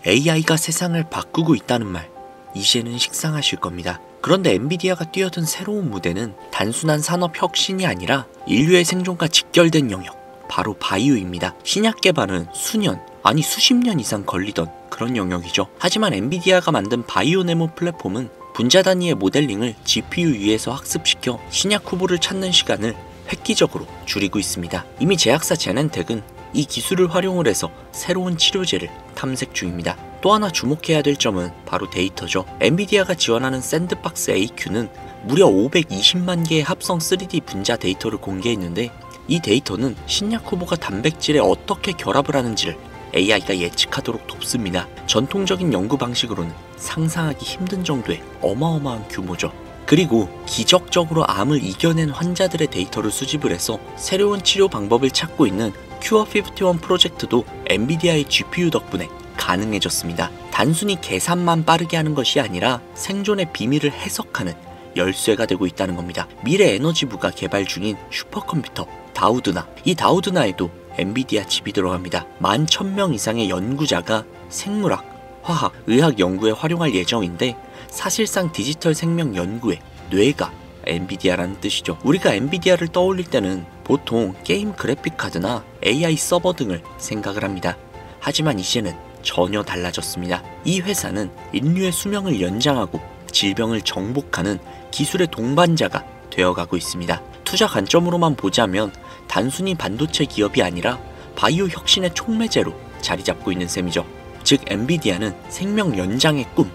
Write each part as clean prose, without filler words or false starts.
AI가 세상을 바꾸고 있다는 말, 이제는 식상하실 겁니다. 그런데 엔비디아가 뛰어든 새로운 무대는 단순한 산업 혁신이 아니라 인류의 생존과 직결된 영역, 바로 바이오입니다. 신약 개발은 수년, 아니 수십 년 이상 걸리던 그런 영역이죠. 하지만 엔비디아가 만든 바이오 네모 플랫폼은 분자 단위의 모델링을 GPU 위에서 학습시켜 신약 후보를 찾는 시간을 획기적으로 줄이고 있습니다. 이미 제약사 제넨텍은 이 기술을 활용을 해서 새로운 치료제를 탐색 중입니다. 또 하나 주목해야 될 점은 바로 데이터죠. 엔비디아가 지원하는 샌드박스 AQ는 무려 520만 개의 합성 3D 분자 데이터를 공개했는데, 이 데이터는 신약 후보가 단백질에 어떻게 결합을 하는지를 AI가 예측하도록 돕습니다. 전통적인 연구 방식으로는 상상하기 힘든 정도의 어마어마한 규모죠. 그리고 기적적으로 암을 이겨낸 환자들의 데이터를 수집을 해서 새로운 치료 방법을 찾고 있는 큐어51 프로젝트도 엔비디아의 GPU 덕분에 가능해졌습니다. 단순히 계산만 빠르게 하는 것이 아니라 생존의 비밀을 해석하는 열쇠가 되고 있다는 겁니다. 미래 에너지부가 개발 중인 슈퍼컴퓨터 다우드나, 이 다우드나에도 엔비디아 칩이 들어갑니다. 11,000명 이상의 연구자가 생물학, 화학, 의학 연구에 활용할 예정인데, 사실상 디지털 생명 연구의 뇌가 엔비디아라는 뜻이죠. 우리가 엔비디아를 떠올릴 때는 보통 게임 그래픽 카드나 AI 서버 등을 생각을 합니다. 하지만 이제는 전혀 달라졌습니다. 이 회사는 인류의 수명을 연장하고 질병을 정복하는 기술의 동반자가 되어가고 있습니다. 투자 관점으로만 보자면 단순히 반도체 기업이 아니라 바이오 혁신의 촉매제로 자리 잡고 있는 셈이죠. 즉 엔비디아는 생명 연장의 꿈,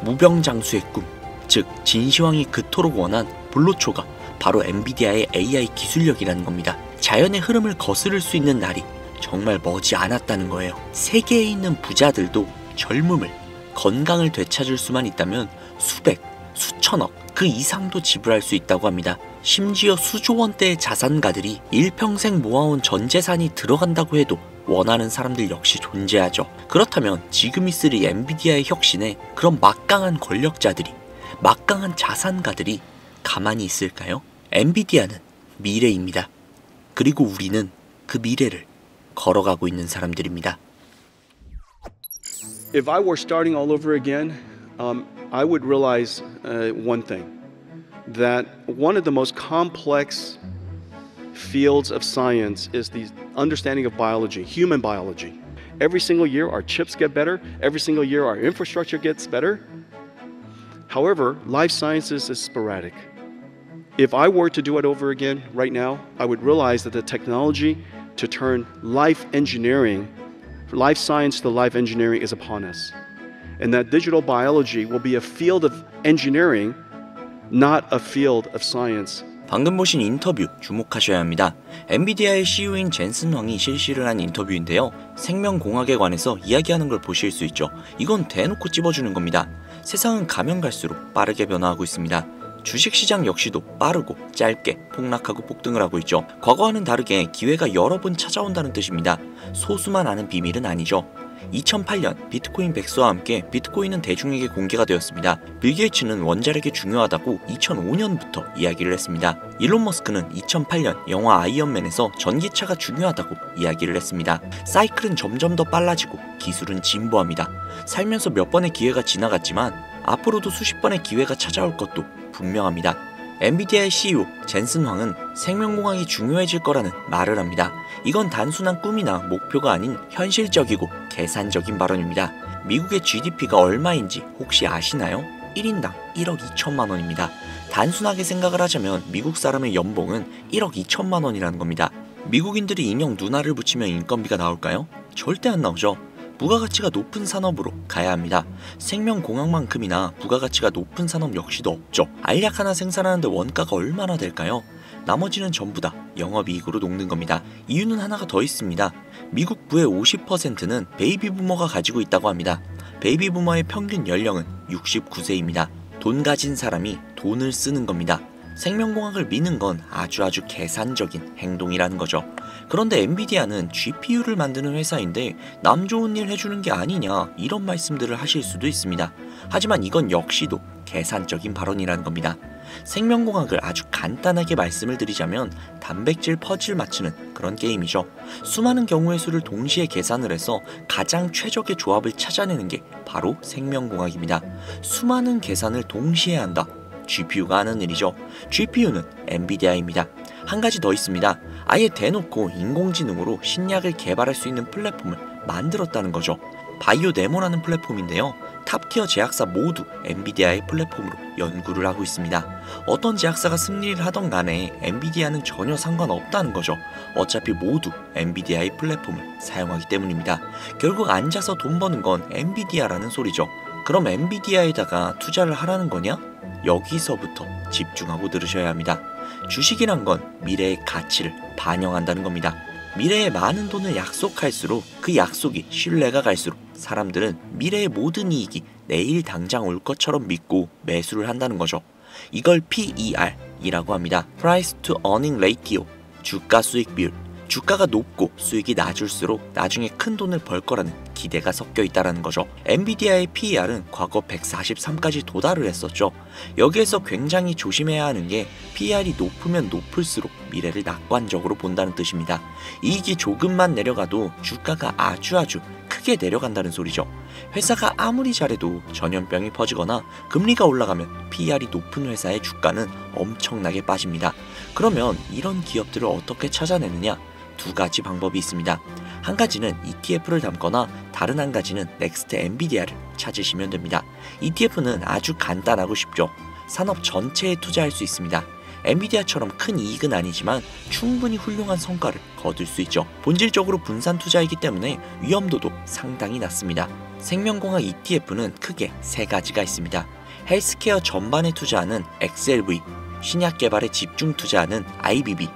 무병장수의 꿈, 즉 진시황이 그토록 원한 불로초가 바로 엔비디아의 AI 기술력이라는 겁니다. 자연의 흐름을 거스를 수 있는 날이 정말 머지 않았다는 거예요. 세계에 있는 부자들도 젊음을, 건강을 되찾을 수만 있다면 수백, 수천억, 그 이상도 지불할 수 있다고 합니다. 심지어 수조 원대의 자산가들이 일평생 모아온 전 재산이 들어간다고 해도 원하는 사람들 역시 존재하죠. 그렇다면 지금 있을 이 엔비디아의 혁신에 그런 막강한 권력자들이, 막강한 자산가들이 가만히 있을까요? 엔비디아는 미래입니다. 그리고 우리는 그 미래를 걸어가고 있는 사람들입니다. If I were starting all over again, I would realize one thing, that one of the most complex fields of science is the understanding of biology, human biology. Every single year our chips get better, every single year our infrastructure gets better. However, life sciences is sporadic. If I were to do it over again right now, I would realize that the technology to turn life engineering, life science to life engineering is upon us. And that digital biology will be a field of engineering, not a field of science. 방금 보신 인터뷰 주목하셔야 합니다. 엔비디아의 CEO인 젠슨 황이 실시를 한 인터뷰인데요. 생명공학에 관해서 이야기하는 걸 보실 수 있죠. 이건 대놓고 찝어주는 겁니다. 세상은 가면 갈수록 빠르게 변화하고 있습니다. 주식시장 역시도 빠르고 짧게 폭락하고 폭등을 하고 있죠. 과거와는 다르게 기회가 여러 번 찾아온다는 뜻입니다. 소수만 아는 비밀은 아니죠. 2008년 비트코인 백서와 함께 비트코인은 대중에게 공개가 되었습니다. 빌 게이츠는 원자력이 중요하다고 2005년부터 이야기를 했습니다. 일론 머스크는 2008년 영화 아이언맨에서 전기차가 중요하다고 이야기를 했습니다. 사이클은 점점 더 빨라지고 기술은 진보합니다. 살면서 몇 번의 기회가 지나갔지만 앞으로도 수십 번의 기회가 찾아올 것도 분명합니다. 엔비디아의 CEO 젠슨 황은 생명공학이 중요해질 거라는 말을 합니다. 이건 단순한 꿈이나 목표가 아닌 현실적이고 계산적인 발언입니다. 미국의 GDP가 얼마인지 혹시 아시나요? 1인당 1억 2천만 원입니다. 단순하게 생각을 하자면 미국 사람의 연봉은 1억 2천만 원이라는 겁니다. 미국인들이 인형 누나를 붙이면 인건비가 나올까요? 절대 안 나오죠. 부가가치가 높은 산업으로 가야 합니다. 생명공학만큼이나 부가가치가 높은 산업 역시도 없죠. 알약 하나 생산하는데 원가가 얼마나 될까요? 나머지는 전부 다 영업이익으로 녹는 겁니다. 이유는 하나가 더 있습니다. 미국 부의 50%는 베이비부머가 가지고 있다고 합니다. 베이비부머의 평균 연령은 69세입니다. 돈 가진 사람이 돈을 쓰는 겁니다. 생명공학을 미는 건 아주 계산적인 행동이라는 거죠. 그런데 엔비디아는 GPU를 만드는 회사인데 남 좋은 일 해주는 게 아니냐, 이런 말씀들을 하실 수도 있습니다. 하지만 이건 역시도 계산적인 발언이라는 겁니다. 생명공학을 아주 간단하게 말씀을 드리자면 단백질 퍼즐 맞추는 그런 게임이죠. 수많은 경우의 수를 동시에 계산을 해서 가장 최적의 조합을 찾아내는 게 바로 생명공학입니다. 수많은 계산을 동시에 한다. GPU가 하는 일이죠. GPU는 엔비디아입니다. 한 가지 더 있습니다. 아예 대놓고 인공지능으로 신약을 개발할 수 있는 플랫폼을 만들었다는 거죠. 바이오네모라는 플랫폼인데요. 탑티어 제약사 모두 엔비디아의 플랫폼으로 연구를 하고 있습니다. 어떤 제약사가 승리를 하던 간에 엔비디아는 전혀 상관없다는 거죠. 어차피 모두 엔비디아의 플랫폼을 사용하기 때문입니다. 결국 앉아서 돈 버는 건 엔비디아라는 소리죠. 그럼 엔비디아에다가 투자를 하라는 거냐? 여기서부터 집중하고 들으셔야 합니다. 주식이란 건 미래의 가치를 반영한다는 겁니다. 미래에 많은 돈을 약속할수록 그 약속이 신뢰가 갈수록 사람들은 미래의 모든 이익이 내일 당장 올 것처럼 믿고 매수를 한다는 거죠. 이걸 PER이라고 합니다. Price to Earning Ratio, 주가 수익 비율. 주가가 높고 수익이 낮을수록 나중에 큰 돈을 벌 거라는 기대가 섞여 있다는 거죠. 엔비디아의 PER은 과거 143까지 도달을 했었죠. 여기에서 굉장히 조심해야 하는 게 PER이 높으면 높을수록 미래를 낙관적으로 본다는 뜻입니다. 이익이 조금만 내려가도 주가가 아주 크게 내려간다는 소리죠. 회사가 아무리 잘해도 전염병이 퍼지거나 금리가 올라가면 PER이 높은 회사의 주가는 엄청나게 빠집니다. 그러면 이런 기업들을 어떻게 찾아내느냐? 두 가지 방법이 있습니다. 한 가지는 ETF를 담거나 다른 한 가지는 넥스트 엔비디아를 찾으시면 됩니다. ETF는 아주 간단하고 쉽죠. 산업 전체에 투자할 수 있습니다. 엔비디아처럼 큰 이익은 아니지만 충분히 훌륭한 성과를 거둘 수 있죠. 본질적으로 분산 투자이기 때문에 위험도도 상당히 낮습니다. 생명공학 ETF는 크게 세 가지가 있습니다. 헬스케어 전반에 투자하는 XLV, 신약 개발에 집중 투자하는 IBB,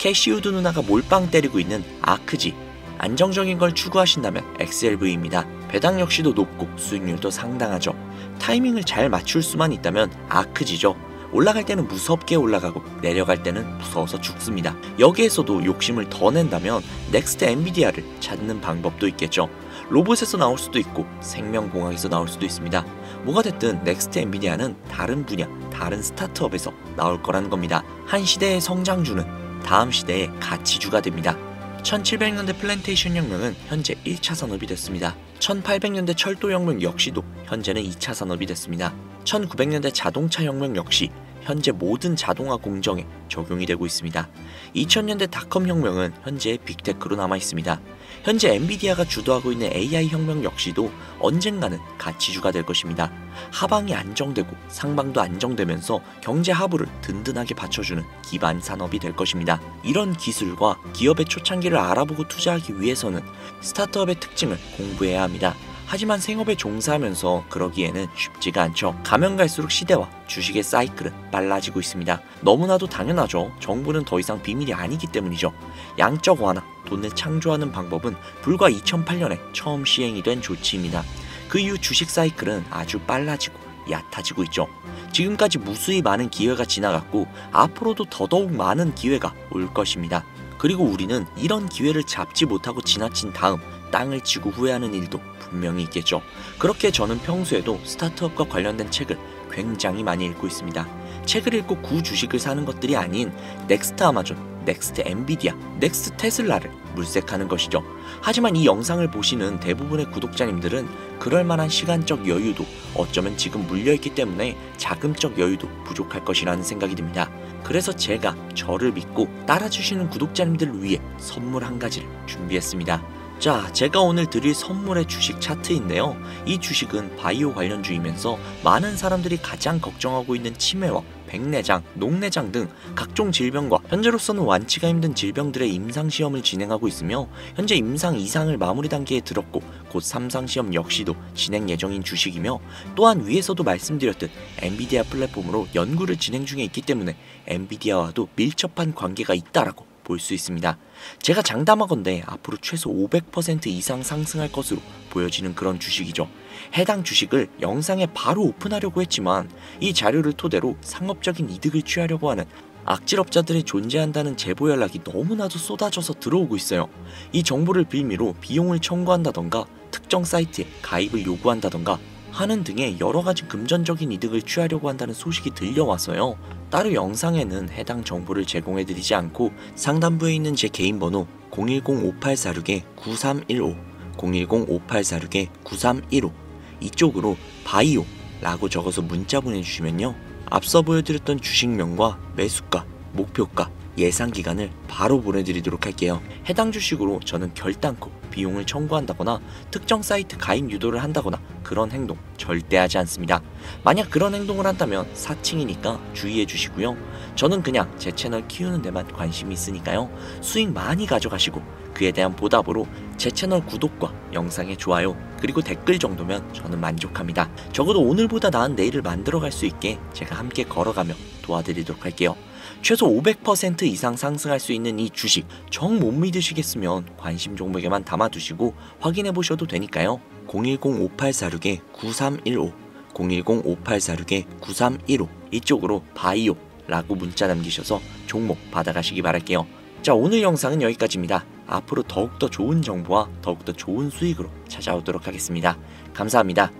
캐시우드 누나가 몰빵 때리고 있는 아크지. 안정적인 걸 추구하신다면 XLV입니다. 배당 역시도 높고 수익률도 상당하죠. 타이밍을 잘 맞출 수만 있다면 아크지죠. 올라갈 때는 무섭게 올라가고 내려갈 때는 무서워서 죽습니다. 여기에서도 욕심을 더 낸다면 넥스트 엔비디아를 찾는 방법도 있겠죠. 로봇에서 나올 수도 있고 생명공학에서 나올 수도 있습니다. 뭐가 됐든 넥스트 엔비디아는 다른 분야, 다른 스타트업에서 나올 거라는 겁니다. 한 시대의 성장주는 다음 시대의 가치주가 됩니다. 1700년대 플랜테이션 혁명은 현재 1차 산업이 됐습니다. 1800년대 철도혁명 역시도 현재는 2차 산업이 됐습니다. 1900년대 자동차 혁명 역시 현재 모든 자동화 공정에 적용이 되고 있습니다. 2000년대 닷컴 혁명은 현재 빅테크로 남아 있습니다. 현재 엔비디아가 주도하고 있는 AI 혁명 역시도 언젠가는 가치주가 될 것입니다. 하방이 안정되고 상방도 안정되면서 경제 하부를 든든하게 받쳐주는 기반 산업이 될 것입니다. 이런 기술과 기업의 초창기를 알아보고 투자하기 위해서는 스타트업의 특징을 공부해야 합니다. 하지만 생업에 종사하면서 그러기에는 쉽지가 않죠. 가면 갈수록 시대와 주식의 사이클은 빨라지고 있습니다. 너무나도 당연하죠. 정부는 더 이상 비밀이 아니기 때문이죠. 양적 완화, 돈을 창조하는 방법은 불과 2008년에 처음 시행이 된 조치입니다. 그 이후 주식 사이클은 아주 빨라지고 얕아지고 있죠. 지금까지 무수히 많은 기회가 지나갔고 앞으로도 더더욱 많은 기회가 올 것입니다. 그리고 우리는 이런 기회를 잡지 못하고 지나친 다음 땅을 치고 후회하는 일도 분명히 있겠죠. 그렇게 저는 평소에도 스타트업과 관련된 책을 굉장히 많이 읽고 있습니다. 책을 읽고 구 주식을 사는 것들이 아닌 넥스트 아마존, 넥스트 엔비디아, 넥스트 테슬라를 물색하는 것이죠. 하지만 이 영상을 보시는 대부분의 구독자님들은 그럴만한 시간적 여유도 어쩌면 지금 물려있기 때문에 자금적 여유도 부족할 것이라는 생각이 듭니다. 그래서 제가 저를 믿고 따라주시는 구독자님들을 위해 선물 한 가지를 준비했습니다. 자, 제가 오늘 드릴 선물의 주식 차트인데요. 이 주식은 바이오 관련주이면서 많은 사람들이 가장 걱정하고 있는 치매와 백내장, 녹내장 등 각종 질병과 현재로서는 완치가 힘든 질병들의 임상시험을 진행하고 있으며 현재 임상 2상을 마무리 단계에 들었고 곧 3상시험 역시도 진행 예정인 주식이며 또한 위에서도 말씀드렸듯 엔비디아 플랫폼으로 연구를 진행 중에 있기 때문에 엔비디아와도 밀접한 관계가 있다라고 볼 수 있습니다. 제가 장담하건대 앞으로 최소 500% 이상 상승할 것으로 보여지는 그런 주식이죠. 해당 주식을 영상에 바로 오픈하려고 했지만 이 자료를 토대로 상업적인 이득을 취하려고 하는 악질업자들이 존재한다는 제보 연락이 너무나도 쏟아져서 들어오고 있어요. 이 정보를 빌미로 비용을 청구한다던가 특정 사이트에 가입을 요구한다던가 하는 등의 여러가지 금전적인 이득을 취하려고 한다는 소식이 들려와서요. 따로 영상에는 해당 정보를 제공해드리지 않고 상단부에 있는 제 개인 번호 010-5846-9315 010-5846-9315 이쪽으로 바이오 라고 적어서 문자 보내주시면요. 앞서 보여드렸던 주식명과 매수가, 목표가, 예상 기간을 바로 보내드리도록 할게요. 해당 주식으로 저는 결단코 비용을 청구한다거나 특정 사이트 가입 유도를 한다거나 그런 행동 절대 하지 않습니다. 만약 그런 행동을 한다면 사칭이니까 주의해 주시고요. 저는 그냥 제 채널 키우는 데만 관심이 있으니까요. 수익 많이 가져가시고 그에 대한 보답으로 제 채널 구독과 영상의 좋아요 그리고 댓글 정도면 저는 만족합니다. 적어도 오늘보다 나은 내일을 만들어갈 수 있게 제가 함께 걸어가며 도와드리도록 할게요. 최소 500% 이상 상승할 수 있는 이 주식 정 못 믿으시겠으면 관심 종목에만 담아두시고 확인해 보셔도 되니까요. 010-5846-9315 010-5846-9315 이쪽으로 바이오 라고 문자 남기셔서 종목 받아가시기 바랄게요. 자, 오늘 영상은 여기까지입니다. 앞으로 더욱더 좋은 정보와 더욱더 좋은 수익으로 찾아오도록 하겠습니다. 감사합니다.